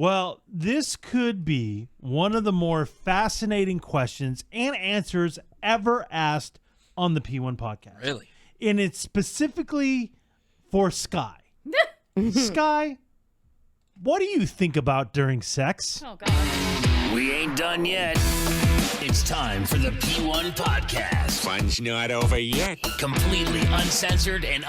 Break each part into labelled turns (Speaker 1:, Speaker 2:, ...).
Speaker 1: Well, this could be one of the more fascinating questions and answers ever asked on the P1 podcast.
Speaker 2: Really?
Speaker 1: And it's specifically for Sky. Sky, what do you think about during sex?
Speaker 3: Oh, God.
Speaker 4: We ain't done yet. It's time for the P1 podcast.
Speaker 5: Fun's not over yet.
Speaker 4: Completely uncensored and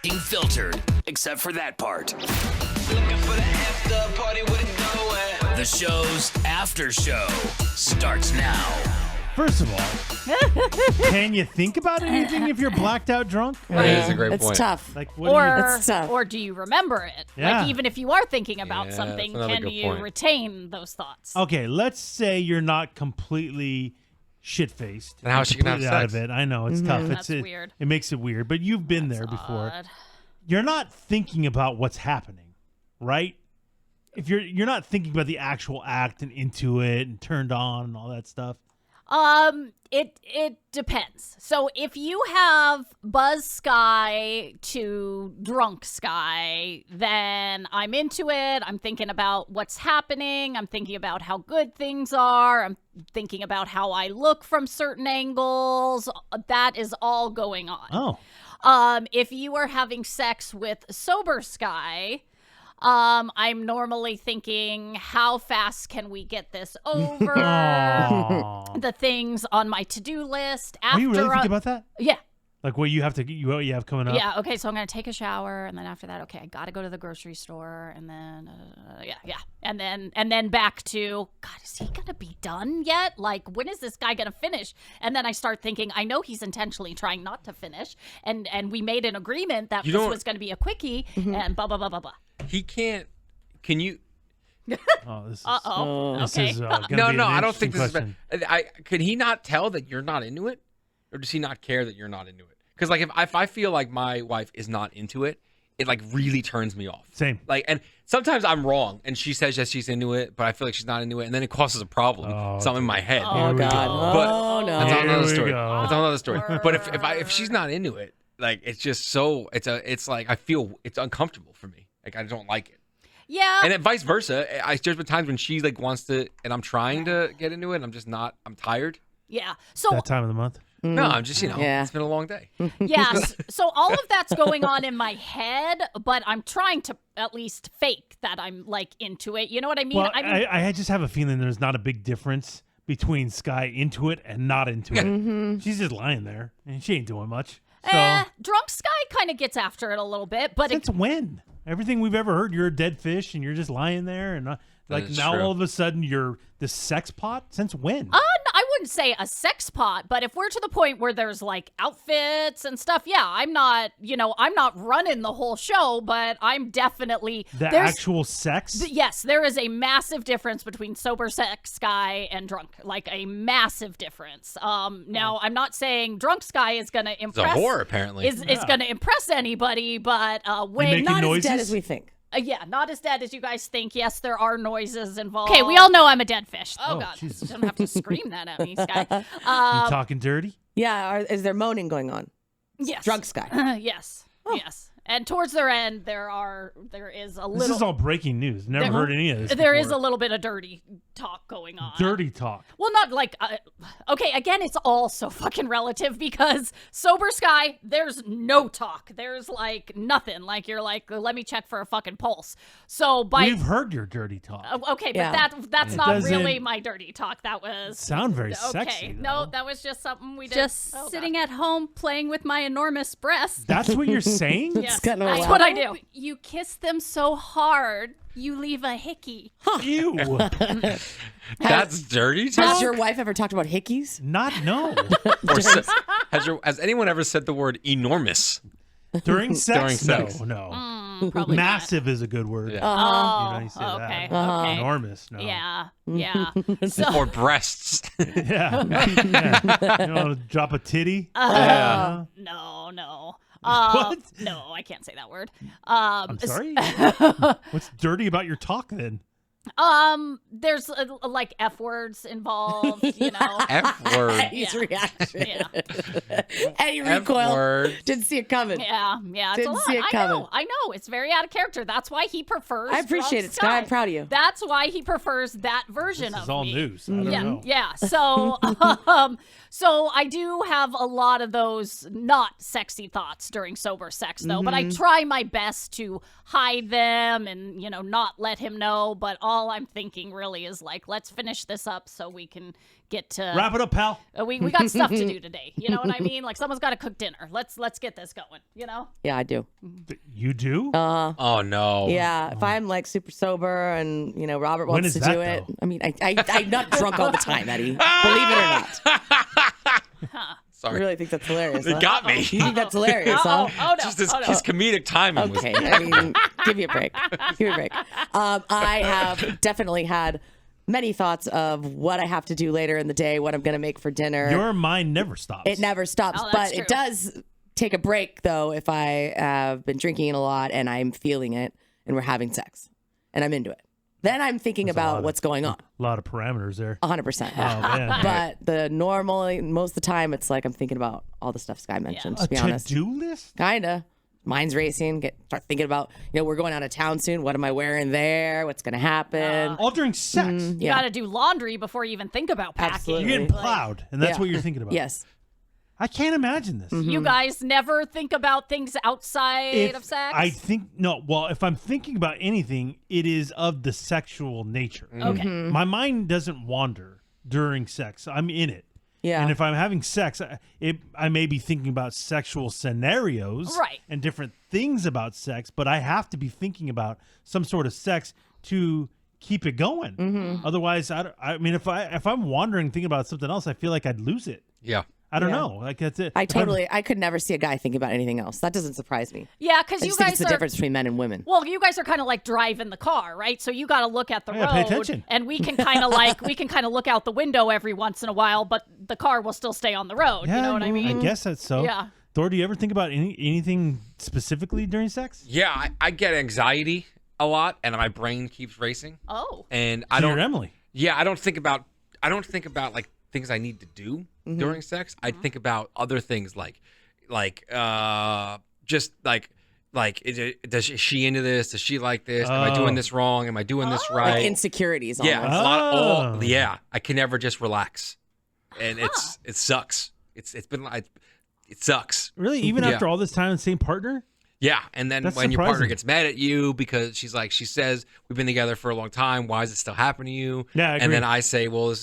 Speaker 4: unfiltered, except for that part.
Speaker 6: Looking for the after party with it going.
Speaker 4: The show's after show starts now.
Speaker 1: First of all, can you think about anything if you're blacked out drunk?
Speaker 2: That is a great
Speaker 7: It's
Speaker 2: point.
Speaker 7: tough.
Speaker 1: Like, what do you-
Speaker 7: It's tough.
Speaker 3: Or do you remember it?
Speaker 1: Yeah.
Speaker 3: Like, even if you are thinking about
Speaker 2: Yeah,
Speaker 3: something,
Speaker 2: that's another
Speaker 3: can
Speaker 2: good
Speaker 3: you
Speaker 2: point.
Speaker 3: retain those thoughts?
Speaker 1: Okay, let's say you're not completely shit-faced.
Speaker 2: Then how's she gonna have
Speaker 1: completely out of
Speaker 2: sex?
Speaker 1: it. I know, it's tough.
Speaker 3: That's
Speaker 1: It
Speaker 3: weird.
Speaker 1: It makes it weird, but you've been there before.
Speaker 3: Odd.
Speaker 1: You're not thinking about what's happening, right? If you're not thinking about the actual act and into it and turned on and all that stuff.
Speaker 3: It depends. So if you have Buzz Sky to drunk Sky, then I'm into it. I'm thinking about what's happening. I'm thinking about how good things are. I'm thinking about how I look from certain angles. That is all going on.
Speaker 1: Oh,
Speaker 3: If you are having sex with sober Sky, I'm normally thinking, how fast can we get this over?
Speaker 1: Aw.
Speaker 3: The things on my to-do list.
Speaker 1: Are you really
Speaker 3: After
Speaker 1: thinking about that?
Speaker 3: Yeah.
Speaker 1: Like what you have coming up?
Speaker 3: Yeah, okay, so I'm going to take a shower, and then after that, okay, I got to go to the grocery store, and then, and then back to, God, is he going to be done yet? Like, when is this guy going to finish? And then I start thinking, I know he's intentionally trying not to finish, and we made an agreement that
Speaker 2: You
Speaker 3: this
Speaker 2: don't-
Speaker 3: was going to be a quickie, and blah, blah, blah, blah, blah.
Speaker 2: He can't. Can you?
Speaker 1: Oh, this is.
Speaker 3: Uh-oh,
Speaker 1: This
Speaker 3: okay.
Speaker 1: is gonna
Speaker 2: No,
Speaker 1: be an
Speaker 2: I don't think this
Speaker 1: interesting
Speaker 2: is.
Speaker 1: question.
Speaker 2: Could he not tell that you're not into it, or does he not care that you're not into it? Because like if I feel like my wife is not into it, it like really turns me off.
Speaker 1: Same.
Speaker 2: Like, and sometimes I'm wrong, and she says yes, she's into it, but I feel like she's not into it, and then it causes a problem.
Speaker 1: Oh,
Speaker 2: something in my head.
Speaker 7: Oh,
Speaker 1: we
Speaker 7: God.
Speaker 1: go.
Speaker 2: But
Speaker 7: Oh, no.
Speaker 2: That's
Speaker 1: Here
Speaker 2: another
Speaker 1: we
Speaker 2: story.
Speaker 1: go.
Speaker 2: That's another story. But if
Speaker 3: Word.
Speaker 2: if she's not into it, like it's just so it's like I feel it's uncomfortable for me. Like I don't like it.
Speaker 3: Yeah.
Speaker 2: And then vice versa. There's been times when she like wants to, and I'm trying to get into it, and I'm just not. I'm tired.
Speaker 3: Yeah. So
Speaker 1: That time of the month.
Speaker 2: No, I'm just
Speaker 7: Yeah.
Speaker 2: It's been a long day.
Speaker 3: yes. So all of that's going on in my head, but I'm trying to at least fake that I'm like into it. You know what I mean?
Speaker 1: Well,
Speaker 3: I mean,
Speaker 1: I just have a feeling there's not a big difference between Sky into it and not into it. She's just lying there, and she ain't doing much. So,
Speaker 3: drunk Sky kind of gets after it a little bit, but
Speaker 1: since when? Everything we've ever heard, you're a dead fish, and you're just lying there, and like
Speaker 2: is
Speaker 1: now
Speaker 2: true.
Speaker 1: all of a sudden you're the sex pot. Since when?
Speaker 3: I wouldn't say a sex pot, but if we're to the point where there's like outfits and stuff, yeah, I'm not running the whole show, but I'm definitely
Speaker 1: The
Speaker 3: there's
Speaker 1: actual sex?
Speaker 3: yes, there is a massive difference between sober sex Sky and drunk, like a massive difference. Now I'm not saying drunk Sky is going to
Speaker 2: It's a
Speaker 3: impress
Speaker 2: whore, apparently.
Speaker 3: is going to impress anybody, but when
Speaker 1: making
Speaker 7: Not
Speaker 1: noises?
Speaker 7: as dead as we think.
Speaker 3: yeah, not as dead as you guys think. Yes, there are noises involved. Okay, we all know I'm a dead fish. Oh, God.
Speaker 1: Jesus.
Speaker 3: You don't have to scream that at me, Sky.
Speaker 1: You talking dirty?
Speaker 7: Yeah, is there moaning going on?
Speaker 3: Yes.
Speaker 7: Drunk Sky.
Speaker 3: Yes. Yes. And towards their end, there is a
Speaker 1: This
Speaker 3: little.
Speaker 1: is all breaking news. Never
Speaker 3: There-
Speaker 1: heard any of this.
Speaker 3: There is a
Speaker 1: before.
Speaker 3: little bit of dirty talk going on.
Speaker 1: dirty talk.
Speaker 3: Well, not like. Okay, again, it's all so fucking relative because sober Sky, there's no talk. There's like nothing. Like you're like, let me check for a fucking pulse. So by.
Speaker 1: We've heard your dirty talk.
Speaker 3: Okay, but
Speaker 7: Yeah.
Speaker 3: that's
Speaker 1: It
Speaker 3: not
Speaker 1: doesn't
Speaker 3: really my dirty talk. That was
Speaker 1: Sound very
Speaker 3: okay.
Speaker 1: sexy.
Speaker 3: No,
Speaker 1: though.
Speaker 3: that was just something we did.
Speaker 8: Just
Speaker 3: Oh,
Speaker 8: sitting
Speaker 3: God.
Speaker 8: at home playing with my enormous breasts.
Speaker 1: That's what you're saying?
Speaker 3: Yes,
Speaker 7: kinda
Speaker 3: that's
Speaker 7: loud.
Speaker 3: what I do.
Speaker 8: You kiss them so hard, you leave a hickey.
Speaker 1: Ew.
Speaker 2: That's dirty
Speaker 7: Has
Speaker 2: talk.
Speaker 7: your wife ever talked about hickeys?
Speaker 1: Not no.
Speaker 2: Or has anyone ever said the word enormous?
Speaker 1: During sex?
Speaker 2: During sex.
Speaker 1: No.
Speaker 3: Probably
Speaker 1: Massive is a good word.
Speaker 2: Yeah.
Speaker 3: Not.
Speaker 1: You know, you say
Speaker 3: Oh, okay.
Speaker 1: that.
Speaker 3: Okay.
Speaker 1: Enormous. No.
Speaker 3: Yeah. Yeah. So,
Speaker 2: Or breasts?
Speaker 1: Yeah. Yeah. You know, drop a titty.
Speaker 2: Yeah.
Speaker 3: no.
Speaker 1: What?
Speaker 3: No, I can't say that word.
Speaker 1: I'm sorry? What's dirty about your talk then?
Speaker 3: There's like F words involved, you know.
Speaker 2: F word.
Speaker 7: Eddie's reaction.
Speaker 3: Yeah.
Speaker 7: Eddie
Speaker 2: F
Speaker 7: recoiled.
Speaker 2: word.
Speaker 7: Didn't see it coming.
Speaker 3: Yeah, it's
Speaker 7: Didn't
Speaker 3: a lot.
Speaker 7: see it coming.
Speaker 3: I know. It's very out of character. That's why he prefers.
Speaker 7: I appreciate
Speaker 3: Drunk
Speaker 7: it, Sky. I'm
Speaker 3: Sky.
Speaker 7: proud of you.
Speaker 3: That's why he prefers that version
Speaker 1: This
Speaker 3: of
Speaker 1: is all
Speaker 3: me.
Speaker 1: news. I don't know.
Speaker 3: Yeah. So, so I do have a lot of those not sexy thoughts during sober sex, though. But I try my best to hide them and not let him know. But all I'm thinking really is like, let's finish this up so we can get to
Speaker 1: Wrap it up, pal.
Speaker 3: we got stuff to do today. You know what I mean? Like someone's got to cook dinner. Let's get this going. You know?
Speaker 7: Yeah, I do.
Speaker 1: You do?
Speaker 2: Oh no.
Speaker 7: Yeah, if I'm like super sober and Robert
Speaker 1: When
Speaker 7: wants
Speaker 1: is
Speaker 7: to
Speaker 1: that,
Speaker 7: do it.
Speaker 1: though?
Speaker 7: I mean, I'm not drunk all the time, Eddie. Believe it or not. I
Speaker 2: Sorry.
Speaker 7: really think that's hilarious.
Speaker 2: It
Speaker 7: huh?
Speaker 2: got me.
Speaker 7: You think that's hilarious, huh?
Speaker 3: Oh no!
Speaker 2: Just his
Speaker 3: oh, no.
Speaker 2: comedic timing was
Speaker 7: Okay, I mean, give me a break. Give me a break. I have definitely had many thoughts of what I have to do later in the day, what I'm going to make for dinner.
Speaker 1: Your mind never stops.
Speaker 7: It never stops,
Speaker 3: Oh, that's
Speaker 7: but it
Speaker 3: true.
Speaker 7: does take a break though if I have been drinking a lot and I'm feeling it and we're having sex and I'm into it. Then I'm thinking
Speaker 1: That's a lot
Speaker 7: about
Speaker 1: of-
Speaker 7: what's going on.
Speaker 1: A lot of parameters there.
Speaker 7: 100%.
Speaker 1: Oh, man.
Speaker 7: But most of the time, it's like I'm thinking about all the stuff Sky mentioned, to
Speaker 1: A
Speaker 7: be honest.
Speaker 1: to-do list?
Speaker 7: Kinda. Mind's racing. Start thinking about, we're going out of town soon. What am I wearing there? What's going to happen?
Speaker 1: All during sex.
Speaker 3: You
Speaker 7: yeah.
Speaker 3: got to do laundry before you even think about packing.
Speaker 7: Absolutely.
Speaker 1: You're getting plowed, and that's
Speaker 7: Yeah.
Speaker 1: what you're thinking about.
Speaker 7: Yes.
Speaker 1: I can't imagine this.
Speaker 3: You guys never think about things outside of sex?
Speaker 1: I think no. Well, if I'm thinking about anything, it is of the sexual nature.
Speaker 3: Okay.
Speaker 1: My mind doesn't wander during sex. I'm in it.
Speaker 7: Yeah.
Speaker 1: And if I'm having sex, I may be thinking about sexual scenarios
Speaker 3: Right.
Speaker 1: and different things about sex, but I have to be thinking about some sort of sex to keep it going. Otherwise, I mean, if I'm wandering thinking about something else, I feel like I'd lose it.
Speaker 2: Yeah.
Speaker 1: I don't
Speaker 7: Yeah.
Speaker 1: know. Like that's it.
Speaker 7: I could never see a guy thinking about anything else. That doesn't surprise me.
Speaker 3: Yeah, because
Speaker 7: I
Speaker 3: you
Speaker 7: just think
Speaker 3: guys
Speaker 7: it's the
Speaker 3: are.
Speaker 7: difference between men and women.
Speaker 3: Well, you guys are kind of like driving the car, right? So you got to look at the
Speaker 1: Yeah,
Speaker 3: road,
Speaker 1: pay attention.
Speaker 3: and we can kind of look out the window every once in a while, but the car will still stay on the road.
Speaker 1: Yeah,
Speaker 3: you know what I
Speaker 1: well,
Speaker 3: mean?
Speaker 1: I guess that's so.
Speaker 3: Yeah.
Speaker 1: Thor, do you ever think about anything specifically during sex?
Speaker 2: Yeah, I get anxiety a lot, and my brain keeps racing.
Speaker 3: Oh.
Speaker 2: And I
Speaker 1: So
Speaker 2: don't.
Speaker 1: you're Emily.
Speaker 2: Yeah, I don't think about like things I need to do during sex. I think about other things like just like is she into this? Does she like this? Am I doing this wrong? Am I doing this right?
Speaker 7: Like insecurities
Speaker 2: Yeah,
Speaker 7: almost.
Speaker 2: it's a lot of
Speaker 1: Oh.
Speaker 2: yeah. I can never just relax, and it sucks. It sucks.
Speaker 1: Really? Even
Speaker 2: Yeah.
Speaker 1: after all this time, the same partner?
Speaker 2: Yeah, and then
Speaker 1: That's
Speaker 2: when your partner
Speaker 1: surprising.
Speaker 2: gets mad at you because she says we've been together for a long time, why is it still happening to you?
Speaker 1: Yeah, I
Speaker 2: and
Speaker 1: agree.
Speaker 2: then I say, well,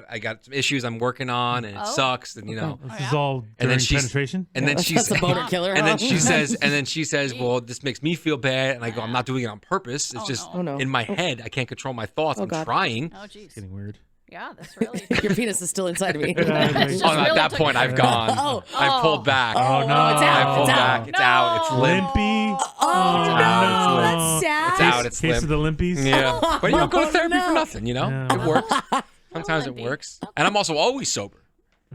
Speaker 2: I got some issues I'm working on, and it sucks, and
Speaker 1: This is all
Speaker 2: And
Speaker 1: during
Speaker 2: then she's-
Speaker 1: penetration?
Speaker 2: and then she
Speaker 7: That's a
Speaker 2: says,
Speaker 7: boner killer.
Speaker 2: and then
Speaker 7: huh?
Speaker 2: she says, well, this makes me feel bad, and I go, I'm not doing it on purpose. It's just
Speaker 7: no.
Speaker 2: in my head. I can't control my thoughts. I'm
Speaker 7: God.
Speaker 2: trying.
Speaker 3: Oh, jeez.
Speaker 1: Getting weird.
Speaker 3: Yeah, that's really.
Speaker 7: Your penis is still inside of me.
Speaker 3: Just
Speaker 2: Oh, at
Speaker 3: really
Speaker 2: that
Speaker 3: took
Speaker 2: point,
Speaker 3: it.
Speaker 2: I've gone.
Speaker 7: Oh.
Speaker 2: I pulled back.
Speaker 1: Oh, no.
Speaker 7: it's out.
Speaker 2: I pulled
Speaker 7: It's
Speaker 2: back.
Speaker 7: out.
Speaker 2: It's out. It's limp.
Speaker 1: Limpy.
Speaker 7: Oh,
Speaker 2: It's
Speaker 7: no.
Speaker 2: out.
Speaker 7: That's sad.
Speaker 2: It's out. It's
Speaker 1: Case of
Speaker 2: limp.
Speaker 1: the limpies.
Speaker 2: Yeah, but you don't go to therapy
Speaker 7: no.
Speaker 2: for nothing. You know,
Speaker 1: Yeah.
Speaker 2: it works. Sometimes it
Speaker 3: limpy.
Speaker 2: works, and I'm also always sober.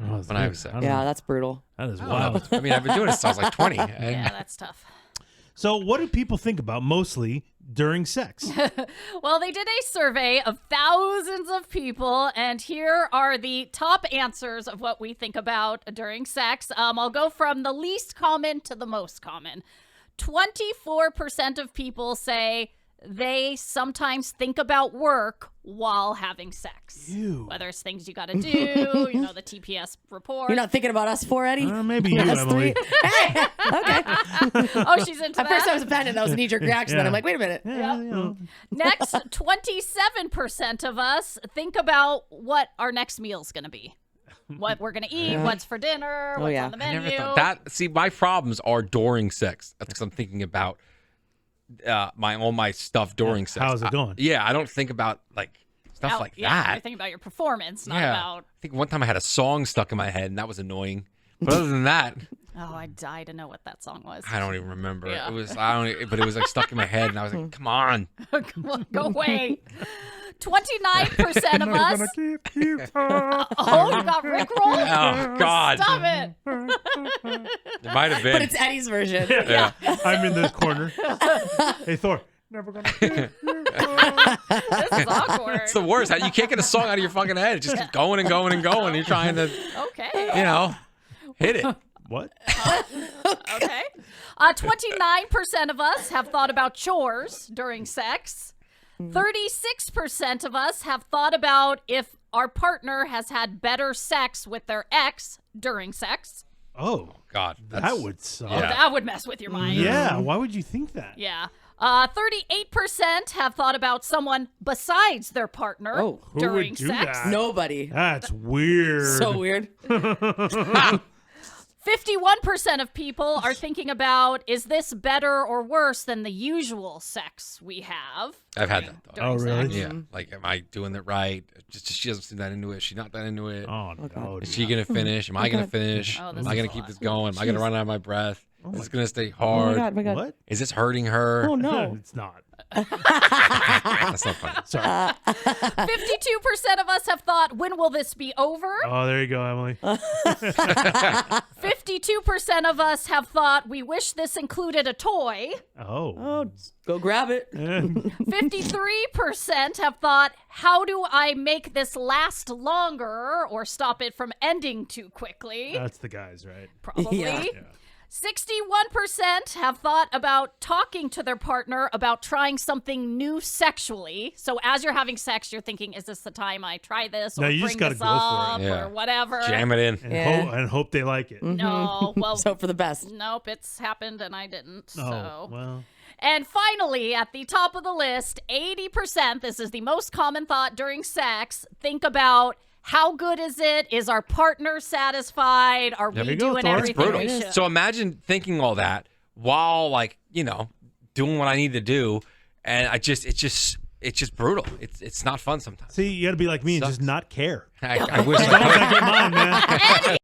Speaker 1: Oh, that's
Speaker 2: When I
Speaker 1: weird.
Speaker 2: have sex.
Speaker 1: don't
Speaker 7: Yeah,
Speaker 1: know.
Speaker 7: that's brutal.
Speaker 1: That is
Speaker 2: I
Speaker 1: wild.
Speaker 2: don't know. I mean, I've been doing this since I was like 20.
Speaker 3: Yeah, that's tough.
Speaker 1: So, what do people think about mostly during sex?
Speaker 3: Well, they did a survey of thousands of people, and here are the top answers of what we think about during sex. I'll go from the least common to the most common. 24% of people say they sometimes think about work while having sex.
Speaker 1: Ew.
Speaker 3: Whether it's things you got to do, the TPS report.
Speaker 7: You're not thinking about us four, Eddie?
Speaker 1: Maybe you,
Speaker 7: Us
Speaker 1: Emily.
Speaker 7: three? Hey, okay.
Speaker 3: Oh, she's into
Speaker 7: At first,
Speaker 3: that?
Speaker 7: I was offended. That was a knee-jerk reaction. Then
Speaker 1: Yeah.
Speaker 7: I'm like, wait a minute.
Speaker 1: Yeah, you know.
Speaker 3: Next, 27% of us think about what our next meal's going to be. What we're going to eat, what's for dinner, what's
Speaker 7: yeah.
Speaker 3: on the
Speaker 2: I
Speaker 3: menu.
Speaker 2: never thought that. See, my problems are during sex. That's because I'm thinking about all my stuff during sex.
Speaker 1: How's it going?
Speaker 2: Yeah, I don't think about like stuff
Speaker 3: Out-
Speaker 2: like
Speaker 3: yeah, You're
Speaker 2: that.
Speaker 3: thinking about your performance, not
Speaker 2: Yeah,
Speaker 3: about.
Speaker 2: I think one time I had a song stuck in my head, and that was annoying. But other than that,
Speaker 3: Oh, I die to know what that song was.
Speaker 2: I don't even remember.
Speaker 3: Yeah.
Speaker 2: It was but it was like stuck in my head, and I was like, come on.
Speaker 3: Come on, go away. 29% of us.
Speaker 1: Keep you
Speaker 3: Oh, you got Rick roll?
Speaker 2: Oh God,
Speaker 3: Stop it.
Speaker 2: it might have been.
Speaker 7: But it's Eddie's version.
Speaker 2: yeah.
Speaker 1: I'm in the corner. Hey, Thor, Never gonna.
Speaker 3: This is awkward.
Speaker 2: It's the worst. You can't get a song out of your fucking head. It just keeps going and going and going. You're trying to,
Speaker 3: Okay.
Speaker 2: hit it.
Speaker 1: What?
Speaker 3: Okay. 29% of us have thought about chores during sex. 36% of us have thought about if our partner has had better sex with their ex during sex.
Speaker 1: Oh,
Speaker 2: God,
Speaker 1: that would suck.
Speaker 2: Yeah.
Speaker 3: That would mess with your mind.
Speaker 1: Yeah, why would you think that?
Speaker 3: Yeah. 38% have thought about someone besides their partner
Speaker 7: Oh.
Speaker 1: Who
Speaker 3: during
Speaker 1: would do
Speaker 3: sex.
Speaker 1: that?
Speaker 7: Nobody.
Speaker 1: That's weird.
Speaker 7: So weird.
Speaker 3: 51% of people are thinking about, is this better or worse than the usual sex we have?
Speaker 2: I've had that thought.
Speaker 1: Oh, really?
Speaker 2: Yeah. Like, am I doing it right? Just she doesn't seem that into it. She's not that into it.
Speaker 1: Oh no.
Speaker 2: Is she gonna finish? Am I gonna finish?
Speaker 3: Oh,
Speaker 2: Am
Speaker 3: this
Speaker 2: I
Speaker 3: is
Speaker 2: gonna
Speaker 3: a
Speaker 2: keep
Speaker 3: lot.
Speaker 2: this going? Am I gonna run out of my breath? Is this gonna stay
Speaker 7: Oh my
Speaker 2: hard?
Speaker 7: god, my god.
Speaker 1: What?
Speaker 2: Is this hurting her?
Speaker 7: Oh no.
Speaker 1: It's not.
Speaker 2: That's not funny.
Speaker 1: Sorry.
Speaker 3: 52% of us have thought, when will this be over?
Speaker 1: Oh, there you go, Emily.
Speaker 3: 52% of us have thought, we wish this included a toy.
Speaker 1: Oh.
Speaker 7: Oh, go grab it.
Speaker 3: 53% have thought, how do I make this last longer or stop it from ending too quickly?
Speaker 1: That's the guys, right?
Speaker 3: Probably.
Speaker 7: Yeah.
Speaker 3: 61% have thought about talking to their partner about trying something new sexually. So as you're having sex, you're thinking, is this the time I try this or
Speaker 1: No, you
Speaker 3: bring
Speaker 1: just gotta
Speaker 3: this
Speaker 1: go for it.
Speaker 3: up
Speaker 2: Yeah.
Speaker 3: or whatever?
Speaker 2: Jam it in.
Speaker 1: And,
Speaker 7: Yeah.
Speaker 1: and hope they like it.
Speaker 3: No, well,
Speaker 7: So for the best.
Speaker 3: nope, it's happened and I didn't.
Speaker 1: Oh,
Speaker 3: So.
Speaker 1: well.
Speaker 3: And finally, at the top of the list, 80%, this is the most common thought during sex, think about how good is it? Is our partner satisfied? Are
Speaker 1: There
Speaker 3: we
Speaker 1: you go,
Speaker 3: doing
Speaker 1: Thor.
Speaker 2: It's
Speaker 3: everything
Speaker 2: brutal.
Speaker 3: we should?
Speaker 2: So imagine thinking all that while, like, doing what I need to do, and it's just brutal. It's not fun sometimes.
Speaker 1: See, you got to be like me and
Speaker 2: Sucks.
Speaker 1: just not care.
Speaker 2: I wish
Speaker 1: Don't get mine, man.